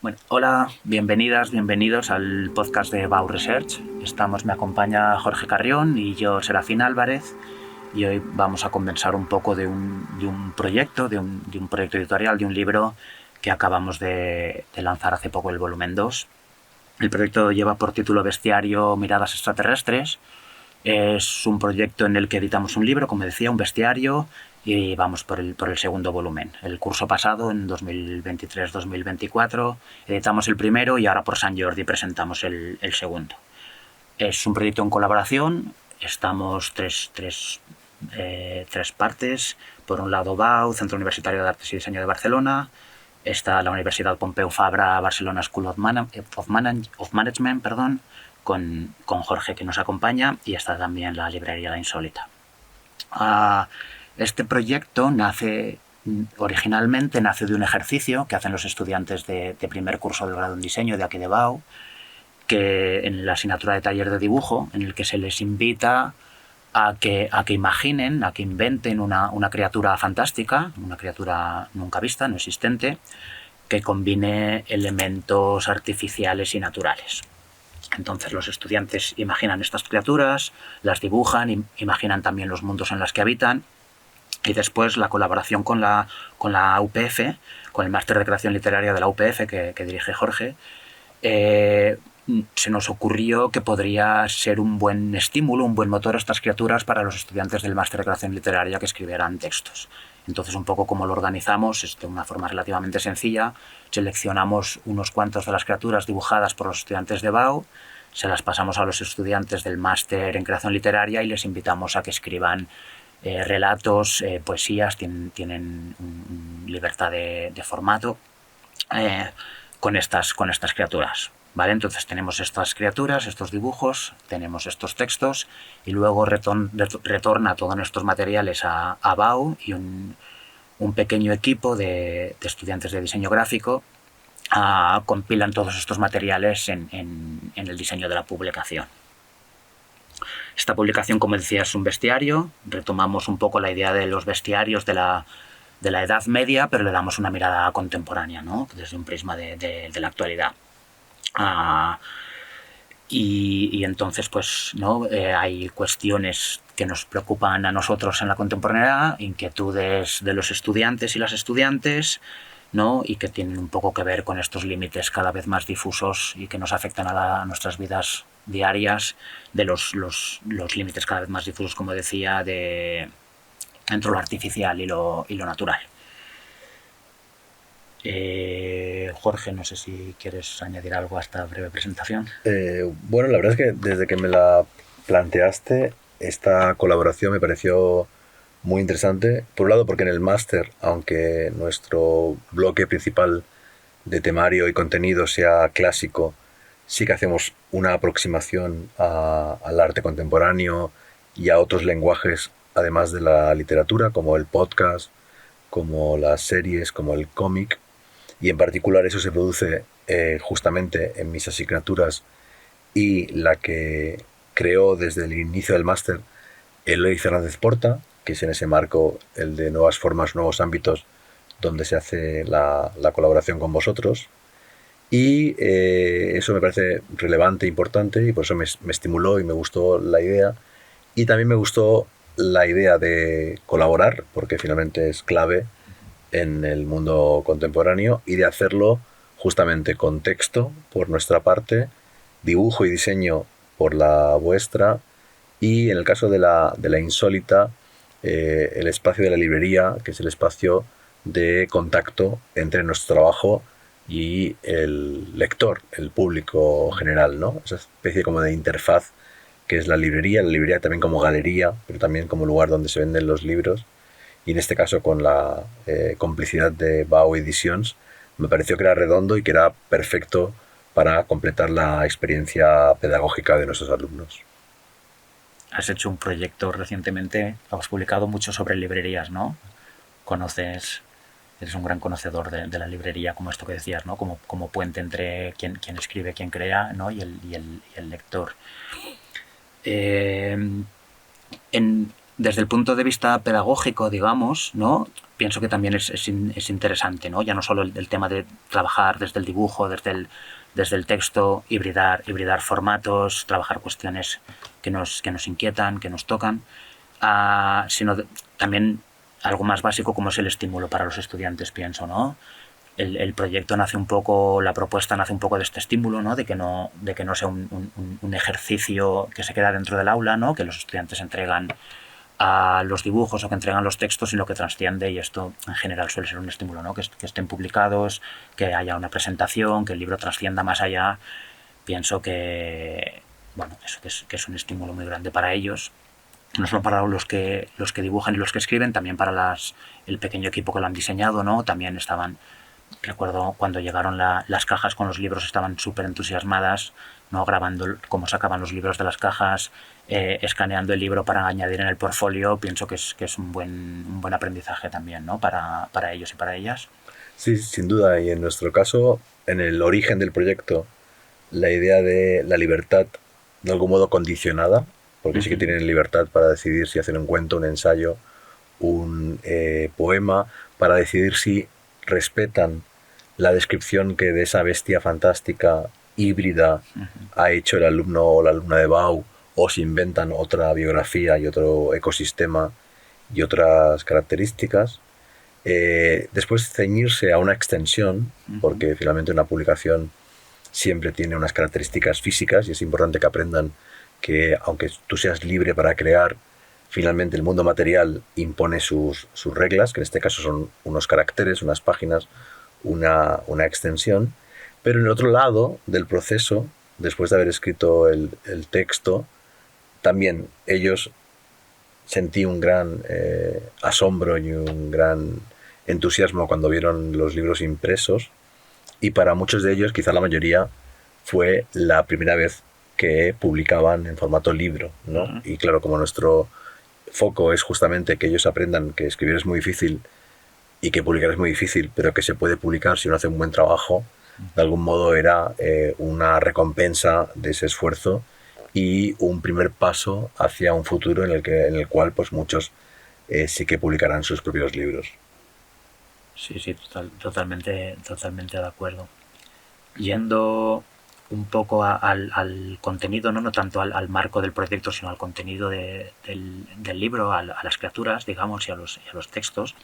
Bueno, hola, bienvenidas, bienvenidos al podcast de Bau Research. Me acompaña Jorge Carrión y yo, Serafín Álvarez, y hoy vamos a conversar un poco de un proyecto, de un proyecto editorial, de un libro que acabamos de lanzar hace poco, el volumen 2. El proyecto lleva por título Bestiario Miradas Extraterrestres. Es un proyecto en el que editamos un libro, como decía, un bestiario, y vamos por el segundo volumen. El curso pasado, en 2023-2024, editamos el primero y ahora por San Jordi presentamos el segundo. Es un proyecto en colaboración. Estamos tres partes. Por un lado, BAU, Centro Universitario de Artes y Diseño de Barcelona. Está la Universidad Pompeu Fabra Barcelona School of Management, con Jorge, que nos acompaña, y está también la librería La Insólita. Este proyecto originalmente nace de un ejercicio que hacen los estudiantes de primer curso del grado en diseño de aquí de BAU, que en la asignatura de taller de dibujo, en el que se les invita a que imaginen, a que inventen una criatura fantástica, una criatura nunca vista, no existente, que combine elementos artificiales y naturales. Entonces los estudiantes imaginan estas criaturas, las dibujan, imaginan también los mundos en los que habitan, y después la colaboración con la UPF, con el máster de creación literaria de la UPF que dirige Jorge, se nos ocurrió que podría ser un buen estímulo, un buen motor a estas criaturas para los estudiantes del máster de creación literaria que escribieran textos. Entonces, un poco como lo organizamos es de una forma relativamente sencilla. Seleccionamos unos cuantos de las criaturas dibujadas por los estudiantes de BAU, se las pasamos a los estudiantes del máster en creación literaria y les invitamos a que escriban relatos, poesías, tienen libertad de formato, con estas criaturas. ¿Vale? Entonces tenemos estas criaturas, estos dibujos, tenemos estos textos, y luego retorna todos estos materiales a BAU, y un pequeño equipo de estudiantes de diseño gráfico compilan todos estos materiales en el diseño de la publicación. Esta publicación, como decía, es un bestiario. Retomamos un poco la idea de los bestiarios de la Edad Media, pero le damos una mirada contemporánea, ¿no? Desde un prisma de la actualidad. Y entonces, pues, ¿no? Hay cuestiones que nos preocupan a nosotros en la contemporaneidad, inquietudes de los estudiantes y las estudiantes, ¿no? Y que tienen un poco que ver con estos límites cada vez más difusos y que nos afectan a nuestras vidas diarias, de los límites cada vez más difusos, como decía, entre lo artificial y lo natural. Jorge, no sé si quieres añadir algo a esta breve presentación. Bueno, la verdad es que desde que me la planteaste, esta colaboración me pareció muy interesante. Por un lado, porque en el máster, aunque nuestro bloque principal de temario y contenido sea clásico, sí que hacemos una aproximación al arte contemporáneo y a otros lenguajes, además de la literatura, como el podcast, como las series, como el cómic. Y en particular eso se produce justamente en mis asignaturas y la que creó desde el inicio del máster Eloy Fernández Porta, que es en ese marco el de nuevas formas, nuevos ámbitos, donde se hace la colaboración con vosotros. Y eso me parece relevante e importante y por eso me estimuló y me gustó la idea. Y también me gustó la idea de colaborar, porque finalmente es clave en el mundo contemporáneo, y de hacerlo justamente con texto por nuestra parte, dibujo y diseño por la vuestra, y en el caso de la insólita, el espacio de la librería, que es el espacio de contacto entre nuestro trabajo y el lector, el público general, ¿no? Esa especie como de interfaz que es la librería también como galería, pero también como lugar donde se venden los libros, y en este caso con la complicidad de Bau Editions, me pareció que era redondo y que era perfecto para completar la experiencia pedagógica de nuestros alumnos. Has hecho un proyecto recientemente, has publicado mucho sobre librerías, ¿no? Conoces, eres un gran conocedor de la librería, como esto que decías, ¿no? Como puente entre quien escribe, quien crea, ¿no? Y el lector. Eh, desde el punto de vista pedagógico, digamos, ¿no? Pienso que también es interesante, ¿no? Ya no solo el tema de trabajar desde el dibujo, desde el texto, hibridar formatos, trabajar cuestiones que nos inquietan, que nos tocan, sino también algo más básico como es el estímulo para los estudiantes, pienso, ¿no? El proyecto nace un poco, la propuesta nace un poco de este estímulo, ¿no? De que no sea un ejercicio que se queda dentro del aula, ¿no? Que los estudiantes entregan a los dibujos o que entregan los textos, sino que trasciende, y esto en general suele ser un estímulo, ¿no? Que estén publicados, que haya una presentación, que el libro trascienda más allá. Pienso que, bueno, eso que es un estímulo muy grande para ellos, no solo para los que dibujan y los que escriben, también para el pequeño equipo que lo han diseñado, ¿no? También recuerdo cuando llegaron las cajas con los libros, estaban súper entusiasmadas, ¿no? Grabando cómo sacaban los libros de las cajas, escaneando el libro para añadir en el portfolio. Pienso que es un buen aprendizaje también, ¿no? Para ellos y para ellas. Sí, sin duda. Y en nuestro caso, en el origen del proyecto, la idea de la libertad, de algún modo condicionada, porque sí que tienen libertad para decidir si hacen un cuento, un ensayo, un poema, para decidir si respetan la descripción que de esa bestia fantástica híbrida ha hecho el alumno o la alumna de Bau, o si inventan otra biografía y otro ecosistema y otras características. Después ceñirse a una extensión, porque finalmente una publicación siempre tiene unas características físicas y es importante que aprendan que aunque tú seas libre para crear, finalmente el mundo material impone sus reglas, que en este caso son unos caracteres, unas páginas, una extensión. Pero en el otro lado del proceso, después de haber escrito el texto, también ellos sentí un gran asombro y un gran entusiasmo cuando vieron los libros impresos, y para muchos de ellos, quizá la mayoría, fue la primera vez que publicaban en formato libro, ¿no? Y claro, como nuestro foco es justamente que ellos aprendan que escribir es muy difícil y que publicar es muy difícil, pero que se puede publicar si uno hace un buen trabajo, de algún modo era una recompensa de ese esfuerzo y un primer paso hacia un futuro en el cual pues muchos sí que publicarán sus propios libros. Sí, totalmente de acuerdo. Yendo un poco al contenido, no tanto al marco del proyecto, sino al contenido del libro, a las criaturas, digamos, y a los textos,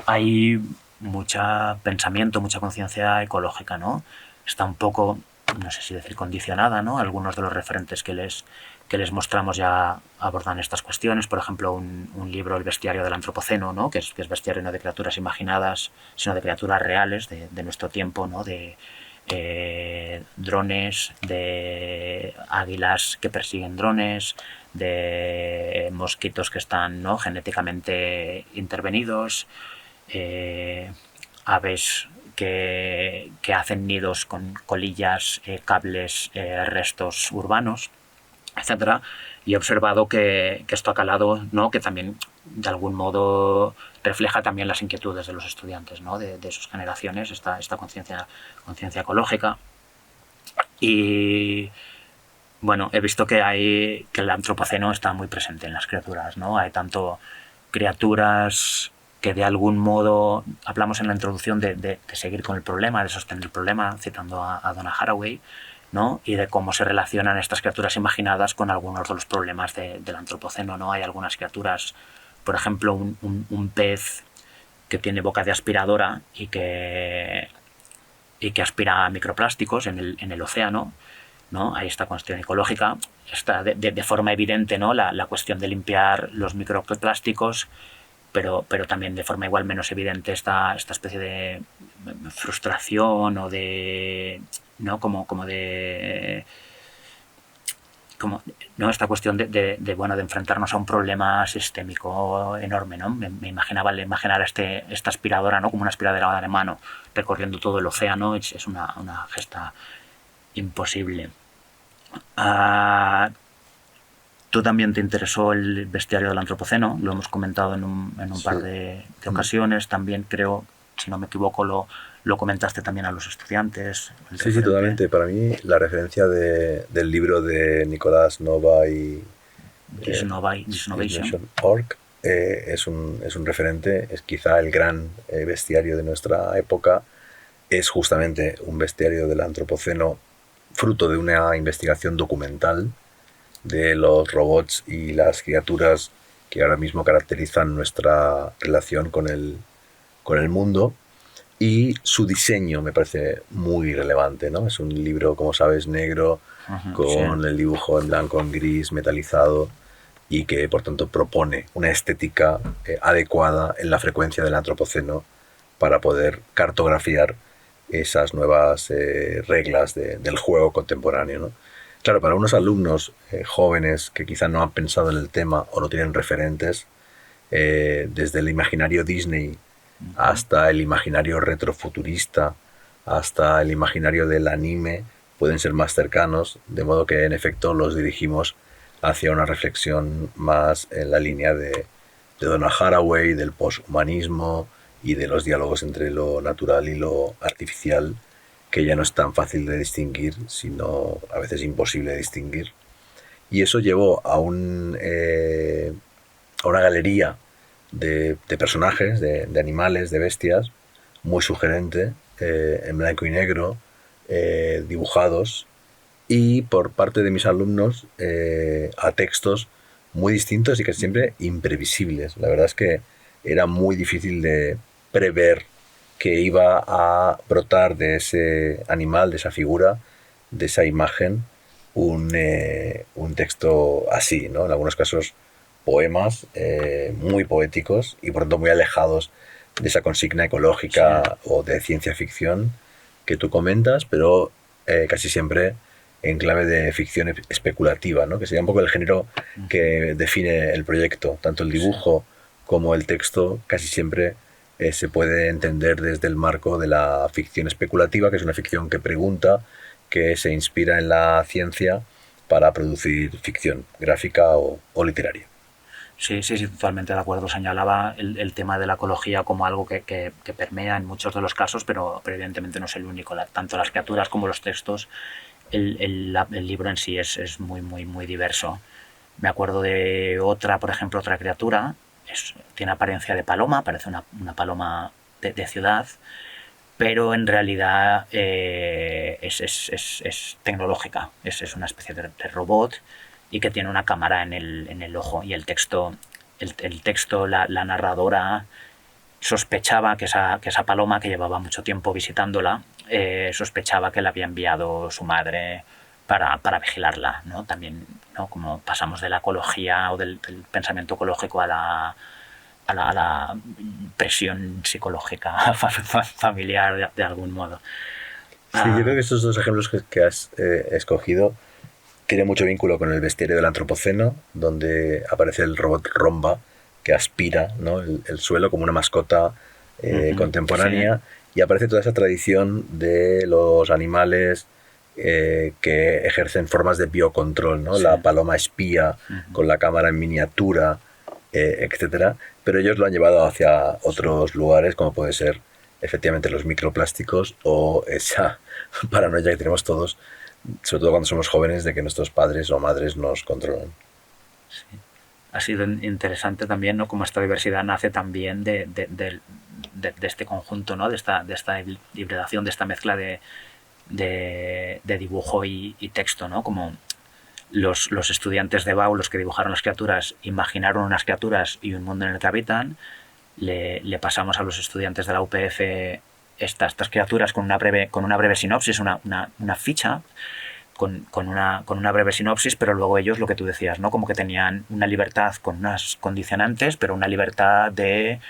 hay mucho pensamiento, mucha conciencia ecológica, ¿no? Está un poco, no sé si decir condicionada, ¿no? Algunos de los referentes que les mostramos ya abordan estas cuestiones. Por ejemplo, un libro, El bestiario del antropoceno, ¿no? que es bestiario no de criaturas imaginadas, sino de criaturas reales de nuestro tiempo, ¿no? De drones, de águilas que persiguen drones, de mosquitos que están, ¿no? genéticamente intervenidos, aves que hacen nidos con colillas, cables, restos urbanos, etcétera. Y he observado que esto ha calado, ¿no? Que también de algún modo refleja también las inquietudes de los estudiantes, ¿no? de sus generaciones, esta conciencia ecológica. Y bueno, he visto que el antropoceno está muy presente en las criaturas, ¿no? Hay tanto criaturas que de algún modo, hablamos en la introducción de seguir con el problema, de sostener el problema, citando a Donna Haraway, ¿no? Y de cómo se relacionan estas criaturas imaginadas con algunos de los problemas del antropoceno, ¿no? Hay algunas criaturas, por ejemplo, un pez que tiene boca de aspiradora y que aspira microplásticos en el océano, ¿no? Hay esta cuestión ecológica, está de forma evidente, ¿no? la cuestión de limpiar los microplásticos, pero también de forma igual menos evidente esta especie de frustración o de, ¿no? como de, ¿no? Esta cuestión de enfrentarnos a un problema sistémico enorme, ¿no? Me imaginaba imaginar esta aspiradora, ¿no? Como una aspiradora de mano recorriendo todo el océano. Es una gesta imposible. Tú también te interesó el bestiario del antropoceno, lo hemos comentado en un par de ocasiones. También creo, si no me equivoco, lo comentaste también a los estudiantes. Sí, totalmente. Para mí la referencia del libro de Nicolás Nova y Disnovation. Es un referente, es quizá el gran bestiario de nuestra época. Es justamente un bestiario del antropoceno fruto de una investigación documental de los robots y las criaturas que ahora mismo caracterizan nuestra relación con el mundo. Y su diseño me parece muy relevante, ¿no? Es un libro, como sabes, negro, Sí. con el dibujo en blanco, en gris, metalizado, y que por tanto propone una estética adecuada en la frecuencia del antropoceno para poder cartografiar esas nuevas reglas del juego contemporáneo, ¿no? Claro, para unos alumnos jóvenes que quizá no han pensado en el tema o no tienen referentes, desde el imaginario Disney hasta el imaginario retrofuturista, hasta el imaginario del anime, pueden ser más cercanos, de modo que en efecto los dirigimos hacia una reflexión más en la línea de Donna Haraway, del poshumanismo y de los diálogos entre lo natural y lo artificial, que ya no es tan fácil de distinguir, sino a veces imposible de distinguir. Y eso llevó a una galería de personajes, de animales, de bestias, muy sugerente, en blanco y negro, dibujados, y por parte de mis alumnos a textos muy distintos y que siempre imprevisibles. La verdad es que era muy difícil de prever que iba a brotar de ese animal, de esa figura, de esa imagen, un texto así, ¿no? En algunos casos poemas muy poéticos y por tanto muy alejados de esa consigna Sí. ecológica o de ciencia ficción que tú comentas, pero casi siempre en clave de ficción especulativa, ¿no? Que sería un poco el género que define el proyecto. Tanto el Sí. dibujo como el texto casi siempre se puede entender desde el marco de la ficción especulativa, que es una ficción que pregunta, que se inspira en la ciencia para producir ficción gráfica o literaria. Sí, sí, sí, totalmente de acuerdo. Señalaba el tema de la ecología como algo que permea en muchos de los casos, pero evidentemente no es el único. Tanto las criaturas como los textos, el libro en sí es muy, muy, muy diverso. Me acuerdo de otra, por ejemplo, otra criatura, tiene apariencia de paloma, parece una paloma de ciudad, pero en realidad es tecnológica, es una especie de robot y que tiene una cámara en el ojo y el texto la narradora sospechaba que esa paloma, que llevaba mucho tiempo visitándola, sospechaba que la había enviado su madre para vigilarla, ¿no? También, ¿no? Como pasamos de la ecología o del pensamiento ecológico a la presión psicológica familiar de algún modo. Sí, yo creo que estos dos ejemplos que has escogido tienen mucho vínculo con el bestiario del antropoceno, donde aparece el robot Romba, que aspira, ¿no? El suelo como una mascota Sí, contemporánea, y aparece toda esa tradición de los animales que ejercen formas de biocontrol, ¿no? sí. La paloma espía con la cámara en miniatura, etcétera. Pero ellos lo han llevado hacia otros lugares, como puede ser efectivamente los microplásticos o esa paranoia que tenemos todos, sobre todo cuando somos jóvenes, de que nuestros padres o madres nos controlan. Ha sido interesante también, ¿no? Como esta diversidad nace también de este conjunto, ¿no? De esta hibridación, de esta mezcla de dibujo y texto, ¿no? Como los estudiantes de BAU, los que dibujaron las criaturas, imaginaron unas criaturas y un mundo en el que habitan. Le pasamos a los estudiantes de la UPF estas criaturas con una breve sinopsis, una ficha con una breve sinopsis, pero luego ellos, lo que tú decías, ¿no? Como que tenían una libertad con unas condicionantes, pero una libertad de,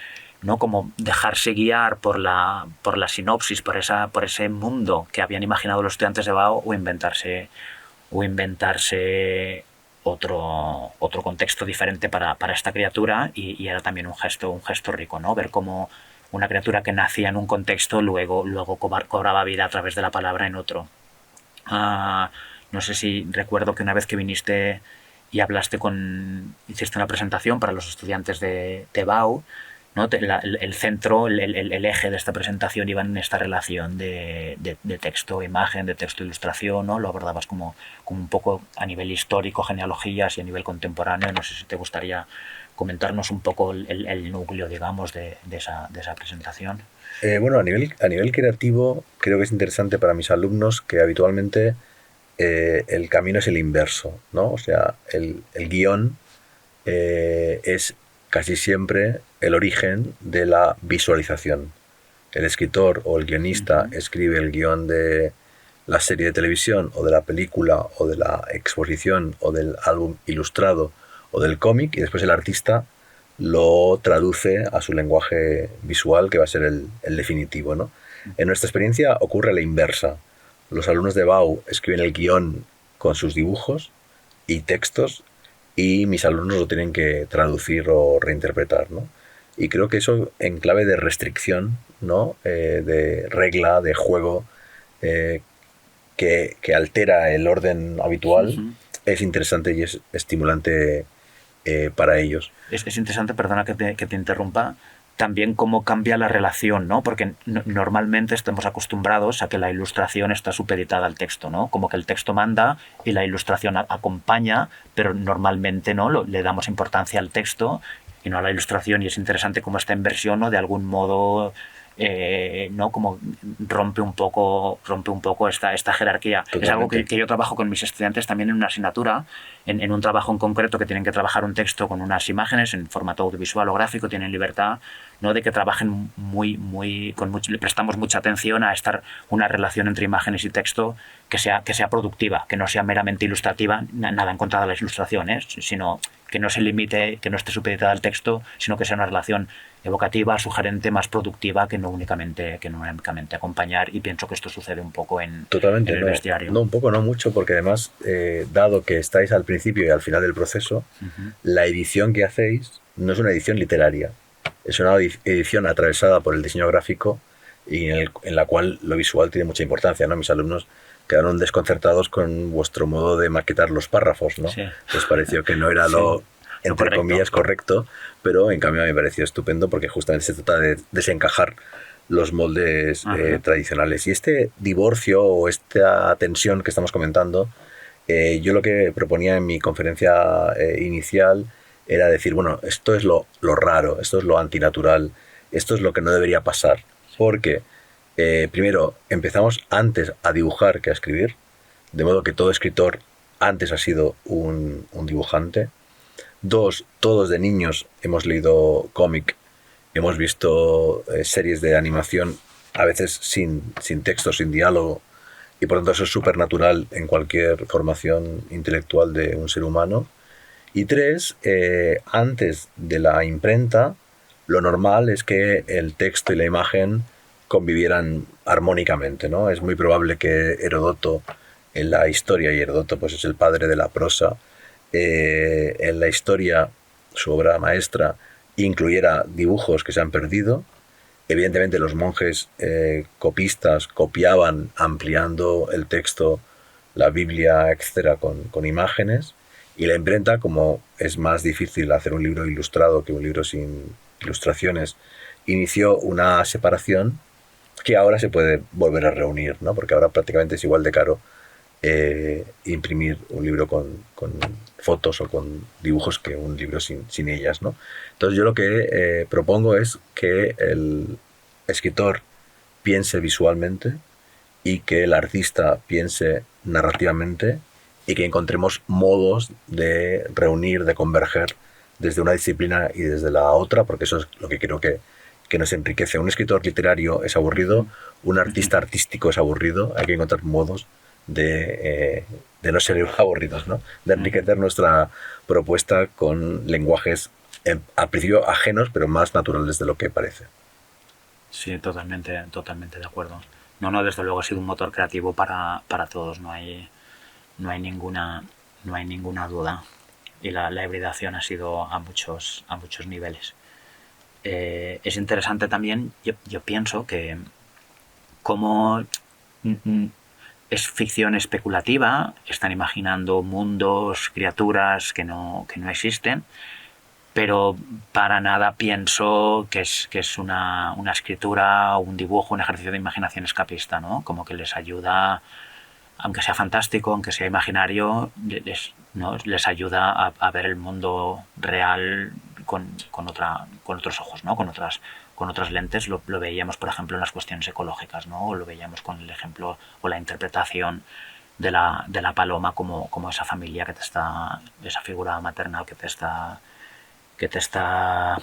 ¿no? Como dejarse guiar por la sinopsis, por ese mundo que habían imaginado los estudiantes de BAO, o inventarse otro contexto diferente para esta criatura, y era también un gesto rico, ¿no? Ver cómo una criatura que nacía en un contexto luego cobraba vida a través de la palabra en otro. No sé si recuerdo que una vez que viniste y hiciste una presentación para los estudiantes de BAU, ¿no? El centro, el eje de esta presentación iba en esta relación de texto-imagen, de texto-ilustración, ¿no? Lo abordabas como un poco a nivel histórico, genealogías, y a nivel contemporáneo. No sé si te gustaría comentarnos un poco el núcleo, digamos, de esa presentación. Bueno, a nivel creativo, creo que es interesante para mis alumnos que habitualmente el camino es el inverso, ¿no? O sea, el guión es casi siempre el origen de la visualización. El escritor o el guionista escribe el guión de la serie de televisión o de la película o de la exposición o del álbum ilustrado o del cómic, y después el artista lo traduce a su lenguaje visual, que va a ser el definitivo, ¿no? En nuestra experiencia ocurre la inversa. Los alumnos de BAU escriben el guión con sus dibujos y textos, y mis alumnos lo tienen que traducir o reinterpretar, ¿no? Y creo que eso, en clave de restricción, ¿no? De regla, de juego, eh, que altera el orden habitual, es interesante y es estimulante para ellos. Es interesante, perdona que te interrumpa, también cómo cambia la relación, ¿no? Porque normalmente estamos acostumbrados a que la ilustración está supeditada al texto, ¿no? Como que el texto manda y la ilustración acompaña, pero normalmente, ¿no? Le damos importancia al texto y no a la ilustración, y es interesante cómo esta inversión, ¿no? De algún modo, ¿no? Como rompe un poco esta jerarquía. Totalmente. Es algo que yo trabajo con mis estudiantes también en una asignatura, en un trabajo en concreto, que tienen que trabajar un texto con unas imágenes en formato audiovisual o gráfico. Tienen libertad, ¿no? De que trabajen le prestamos mucha atención a estar una relación entre imágenes y texto que sea productiva, que no sea meramente ilustrativa. Nada en contra de las ilustraciones, sino que no se limite, que no esté supeditada al texto, sino que sea una relación evocativa, sugerente, más productiva, que no únicamente acompañar. Y pienso que esto sucede un poco en el bestiario. No, un poco, no mucho, porque además, dado que estáis al principio y al final del proceso, la edición que hacéis no es una edición literaria, es una edición atravesada por el diseño gráfico, y en la cual lo visual tiene mucha importancia, ¿no? Mis alumnos quedaron desconcertados con vuestro modo de maquetar los párrafos, ¿no? Sí. Les pareció que no era lo, entre comillas, correcto, pero en cambio me pareció estupendo, porque justamente se trata de desencajar los moldes tradicionales. Y este divorcio o esta tensión que estamos comentando, yo lo que proponía en mi conferencia inicial era decir, bueno, esto es lo raro, esto es lo antinatural, esto es lo que no debería pasar, porque primero, empezamos antes a dibujar que a escribir, de modo que todo escritor antes ha sido un dibujante. Dos, todos de niños hemos leído cómic, hemos visto series de animación, a veces sin texto, sin diálogo, y por tanto eso es súper natural en cualquier formación intelectual de un ser humano. Y tres, antes de la imprenta, lo normal es que el texto y la imagen convivieran armónicamente, ¿no? Es muy probable que Heródoto, en la historia, y Heródoto pues es el padre de la prosa, en la historia, su obra maestra, incluyera dibujos que se han perdido. Evidentemente los monjes copistas copiaban ampliando el texto, la Biblia, etcétera, con imágenes. Y la imprenta, como es más difícil hacer un libro ilustrado que un libro sin ilustraciones, inició una separación que ahora se puede volver a reunir, ¿no? Porque ahora prácticamente es igual de caro imprimir un libro con fotos o con dibujos que un libro sin ellas, ¿no? Entonces yo lo que propongo es que el escritor piense visualmente y que el artista piense narrativamente, y que encontremos modos de reunir, de converger desde una disciplina y desde la otra, porque eso es lo que creo que nos enriquece. Un escritor literario es aburrido, un artista artístico es aburrido, hay que encontrar modos de no ser aburridos, ¿no? De enriquecer nuestra propuesta con lenguajes al principio ajenos, pero más naturales de lo que parece. Sí, totalmente de acuerdo. No, desde luego ha sido un motor creativo para todos, no hay ninguna duda. Y la hibridación ha sido a muchos niveles. Es interesante también, yo pienso que como es ficción especulativa, están imaginando mundos, criaturas que no existen, pero para nada pienso que es una escritura, un dibujo, un ejercicio de imaginación escapista, ¿no? Como que les ayuda, aunque sea fantástico, aunque sea imaginario, ¿no? Les ayuda a ver el mundo real con otros ojos, ¿no? Con otras lentes. Lo veíamos, por ejemplo, en las cuestiones ecológicas, ¿no? O lo veíamos con el ejemplo o la interpretación de la paloma como esa familia que te está, esa figura maternal que te está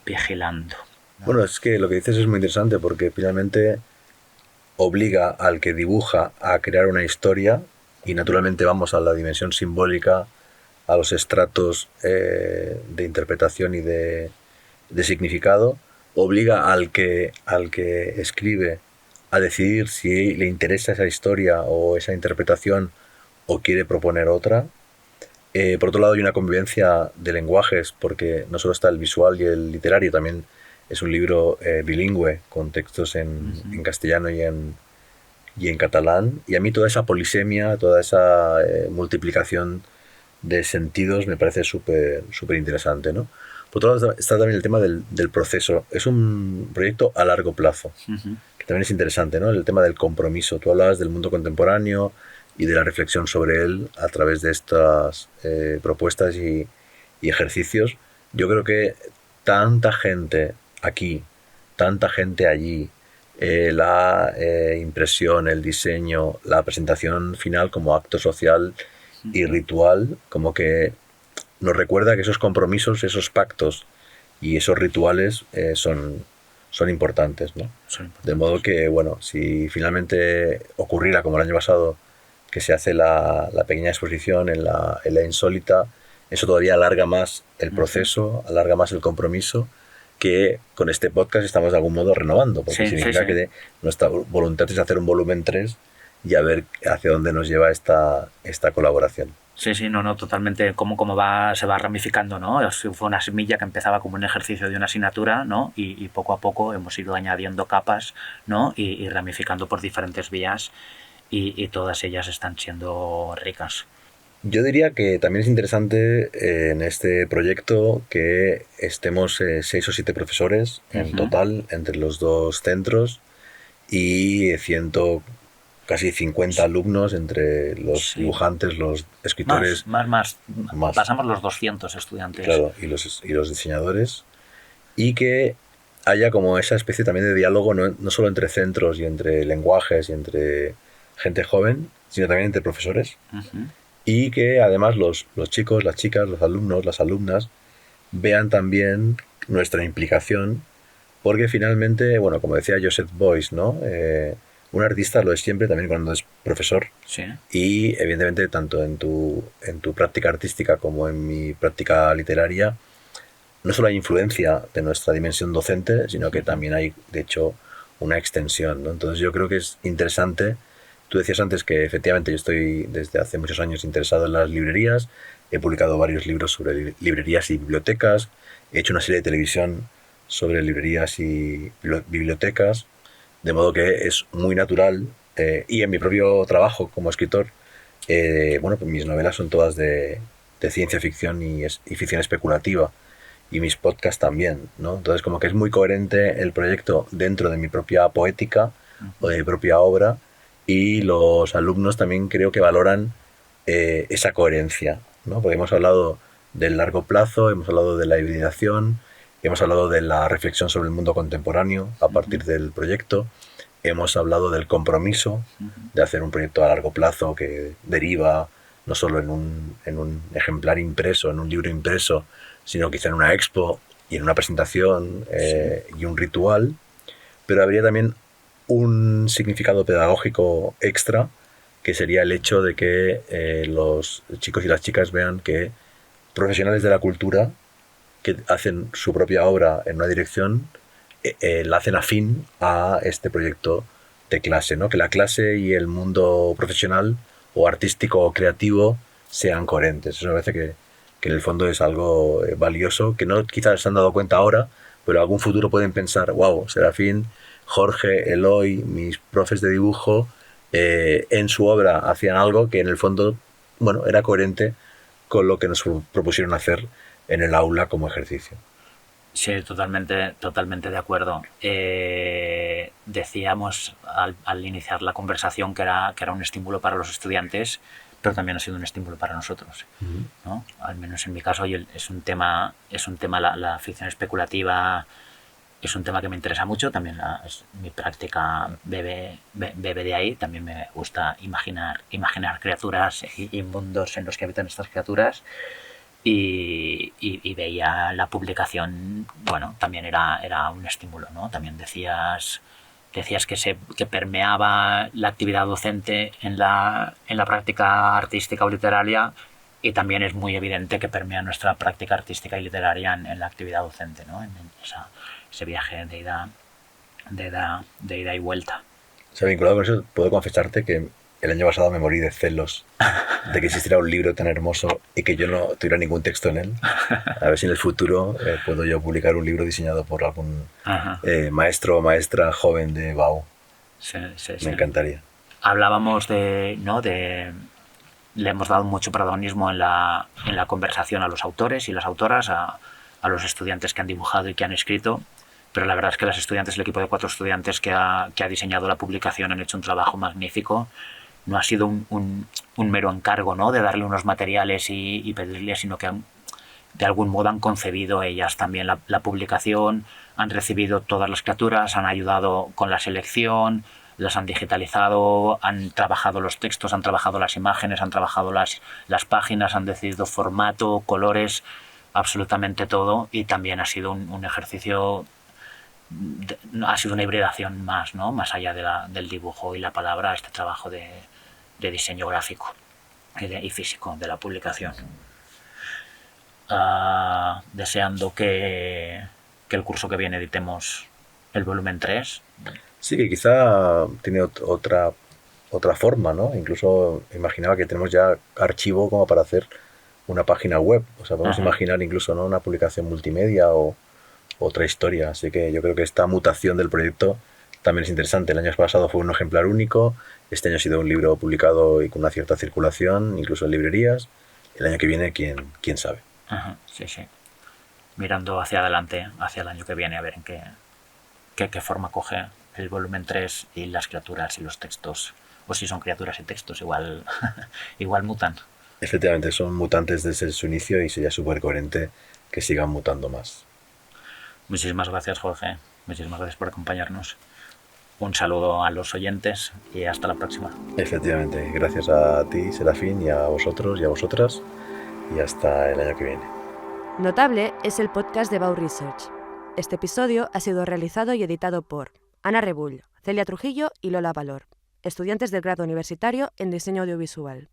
vigilando, ¿no? Bueno, es que lo que dices es muy interesante porque finalmente obliga al que dibuja a crear una historia y naturalmente vamos a la dimensión simbólica, a los estratos de interpretación y de significado, obliga al que escribe a decidir si le interesa esa historia o esa interpretación o quiere proponer otra. Por otro lado hay una convivencia de lenguajes porque no solo está el visual y el literario, también es un libro bilingüe con textos en castellano y en catalán, y a mí toda esa polisemia, toda esa multiplicación de sentidos me parece súper interesante, ¿no? Por otro lado está también el tema del proceso. Es un proyecto a largo plazo, que también es interesante, ¿no? El tema del compromiso. Tú hablabas del mundo contemporáneo y de la reflexión sobre él a través de estas propuestas y ejercicios. Yo creo que tanta gente aquí, tanta gente allí, la impresión, el diseño, la presentación final como acto social y ritual, como que nos recuerda que esos compromisos, esos pactos y esos rituales son importantes, ¿no? Son importantes. De modo que, bueno, si finalmente ocurriera como el año pasado, que se hace la pequeña exposición en la Insólita, eso todavía alarga más el proceso, alarga más el compromiso, que con este podcast estamos de algún modo renovando, porque significa que nuestra voluntad es hacer un volumen 3 y a ver hacia dónde nos lleva esta colaboración. Sí, no, totalmente, cómo se va ramificando, ¿no? Fue una semilla que empezaba como un ejercicio de una asignatura, ¿no? Y poco a poco hemos ido añadiendo capas, ¿no? Y ramificando por diferentes vías y todas ellas están siendo ricas. Yo diría que también es interesante en este proyecto que estemos 6 o 7 profesores en total entre los dos centros y casi 50 alumnos entre los dibujantes, los escritores. Más. Pasamos los 200 estudiantes. Claro, y los diseñadores. Y que haya como esa especie también de diálogo, no solo entre centros y entre lenguajes y entre gente joven, sino también entre profesores. Y que además los chicos, las chicas, los alumnos, las alumnas vean también nuestra implicación, porque finalmente, bueno, como decía Joseph Beuys, ¿no? Un artista lo es siempre también cuando es profesor. Sí. Y evidentemente tanto en tu práctica artística como en mi práctica literaria no solo hay influencia de nuestra dimensión docente, sino que también hay, de hecho, una extensión, ¿no? Entonces yo creo que es interesante. Tú decías antes que efectivamente yo estoy desde hace muchos años interesado en las librerías, he publicado varios libros sobre librerías y bibliotecas, he hecho una serie de televisión sobre librerías y bibliotecas, de modo que es muy natural, y en mi propio trabajo como escritor, bueno, pues mis novelas son todas de ciencia ficción y ficción especulativa, y mis podcasts también, ¿no? Entonces como que es muy coherente el proyecto dentro de mi propia poética o de mi propia obra, y los alumnos también creo que valoran esa coherencia, ¿no? Porque hemos hablado del largo plazo, hemos hablado de la hibridación, hemos hablado de la reflexión sobre el mundo contemporáneo a partir del proyecto, hemos hablado del compromiso de hacer un proyecto a largo plazo que deriva no solo en un ejemplar impreso, en un libro impreso, sino quizá en una expo y en una presentación y un ritual, pero habría también un significado pedagógico extra, que sería el hecho de que los chicos y las chicas vean que profesionales de la cultura que hacen su propia obra en una dirección la hacen afín a este proyecto de clase, ¿no? Que la clase y el mundo profesional o artístico o creativo sean coherentes. Eso me parece que en el fondo es algo valioso, que no quizás se han dado cuenta ahora, pero en algún futuro pueden pensar, wow, Serafín, Jorge, Eloy, mis profes de dibujo, en su obra hacían algo que en el fondo, bueno, era coherente con lo que nos propusieron hacer en el aula como ejercicio. Sí, totalmente de acuerdo. Decíamos al iniciar la conversación que era un estímulo para los estudiantes, pero también ha sido un estímulo para nosotros, ¿no? Al menos en mi caso es un tema la ficción especulativa es un tema que me interesa mucho, también mi práctica bebe de ahí, también me gusta imaginar criaturas y mundos en los que habitan estas criaturas. Y veía la publicación, bueno, también era un estímulo, ¿no? También decías que permeaba la actividad docente en la práctica artística o literaria, y también es muy evidente que permea nuestra práctica artística y literaria en la actividad docente, ¿no? En ese viaje de ida y vuelta. O sea, vinculado con eso, puedo confesarte que el año pasado me morí de celos de que existiera un libro tan hermoso y que yo no tuviera ningún texto en él. A ver si en el futuro puedo yo publicar un libro diseñado por algún maestro o maestra joven de BAU. Sí. Me encantaría. Hablábamos le hemos dado mucho protagonismo en la conversación a los autores y las autoras, a los estudiantes que han dibujado y que han escrito, pero la verdad es que los estudiantes, el equipo de 4 estudiantes que ha diseñado la publicación, han hecho un trabajo magnífico. No ha sido un mero encargo, ¿no?, de darle unos materiales y pedirles, sino que de algún modo han concebido ellas también la publicación, han recibido todas las criaturas, han ayudado con la selección, las han digitalizado, han trabajado los textos, han trabajado las imágenes, han trabajado las páginas, han decidido formato, colores, absolutamente todo, y también ha sido un ejercicio, ha sido una hibridación más, ¿no?, más allá del dibujo y la palabra, este trabajo de diseño gráfico y físico de la publicación. Deseando que el curso que viene editemos el volumen 3. Sí, que quizá tiene otra forma, ¿no? Incluso imaginaba que tenemos ya archivo como para hacer una página web. O sea, podemos imaginar incluso, ¿no?, una publicación multimedia o otra historia. Así que yo creo que esta mutación del proyecto también es interesante. El año pasado fue un ejemplar único. Este año ha sido un libro publicado y con una cierta circulación, incluso en librerías. El año que viene, ¿quién sabe? Sí. Mirando hacia adelante, hacia el año que viene, a ver en qué forma coge el volumen 3 y las criaturas y los textos. O si son criaturas y textos, igual mutan. Efectivamente, son mutantes desde su inicio y sería súper coherente que sigan mutando más. Muchísimas gracias, Jorge. Muchísimas gracias por acompañarnos. Un saludo a los oyentes y hasta la próxima. Efectivamente, gracias a ti, Serafín, y a vosotros y a vosotras, y hasta el año que viene. Notable es el podcast de BAU Research. Este episodio ha sido realizado y editado por Ana Rebull, Celia Trujillo y Lola Valor, estudiantes del grado universitario en diseño audiovisual.